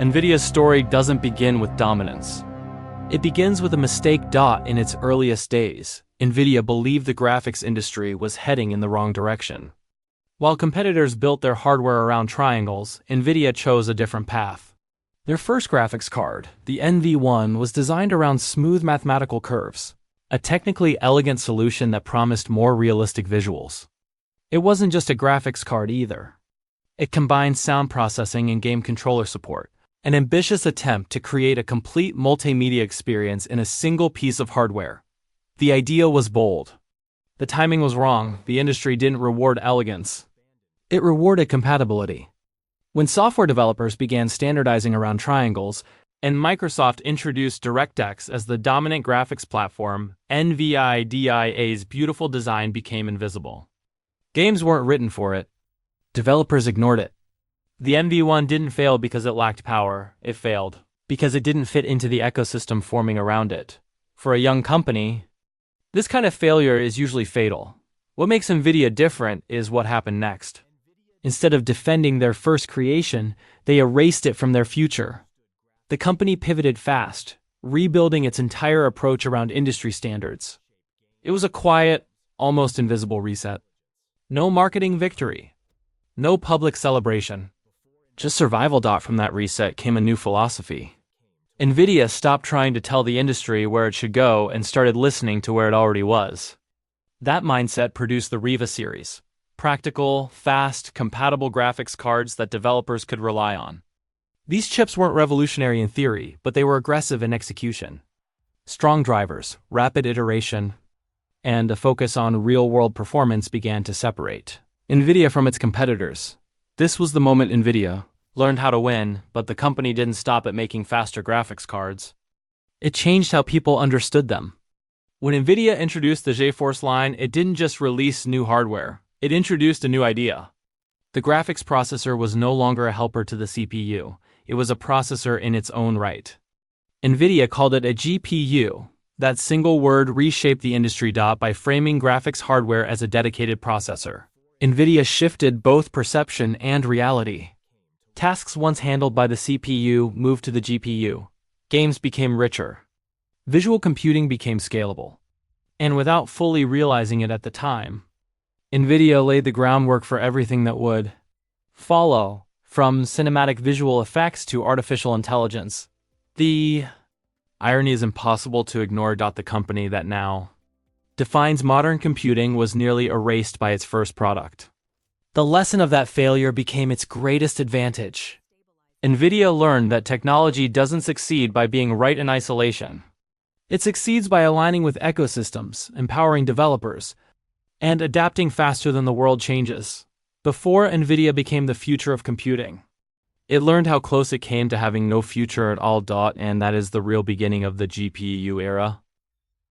NVIDIA's story doesn't begin with dominance. It begins with a mistake. In its earliest days, NVIDIA believed the graphics industry was heading in the wrong direction. While competitors built their hardware around triangles, NVIDIA chose a different path. Their first graphics card, the NV1, was designed around smooth mathematical curves, a technically elegant solution that promised more realistic visuals. It wasn't just a graphics card either. It combined sound processing and game controller support, an ambitious attempt to create a complete multimedia experience in a single piece of hardware. The idea was bold. The timing was wrong. The industry didn't reward elegance. It rewarded compatibility. When software developers began standardizing around triangles, and Microsoft introduced DirectX as the dominant graphics platform, NVIDIA's beautiful design became invisible. Games weren't written for it. Developers ignored it. The NV1 didn't fail because it lacked power. It failed because it didn't fit into the ecosystem forming around it. For a young company, this kind of failure is usually fatal. What makes NVIDIA different is what happened next. Instead of defending their first creation, they erased it from their future. The company pivoted fast, rebuilding its entire approach around industry standards. It was a quiet, almost invisible reset. No marketing victory. No public celebration. Just survival. From that reset came a new philosophy. NVIDIA stopped trying to tell the industry where it should go and started listening to where it already was. That mindset produced the Riva series. Practical, fast, compatible graphics cards that developers could rely on. These chips weren't revolutionary in theory, but they were aggressive in execution. Strong drivers, rapid iteration, and a focus on real-world performance began to separate NVIDIA from its competitors. This was the moment NVIDIA learned how to win, but the company didn't stop at making faster graphics cards. It changed how people understood them. When NVIDIA introduced the GeForce line, it didn't just release new hardware. It introduced a new idea. The graphics processor was no longer a helper to the CPU. It was a processor in its own right. NVIDIA called it a GPU. That single word reshaped the industry. By framing graphics hardware as a dedicated processor, NVIDIA shifted both perception and reality. Tasks once handled by the CPU moved to the GPU. Games became richer. Visual computing became scalable. And without fully realizing it at the time, NVIDIA laid the groundwork for everything that would follow, from cinematic visual effects to artificial intelligence. The irony is impossible to ignore. The company that now defines modern computing was nearly erased by its first product. The lesson of that failure became its greatest advantage. NVIDIA learned that technology doesn't succeed by being right in isolation. It succeeds by aligning with ecosystems, empowering developers, and adapting faster than the world changes. Before NVIDIA became the future of computing, it learned how close it came to having no future at all. And that is the real beginning of the GPU era.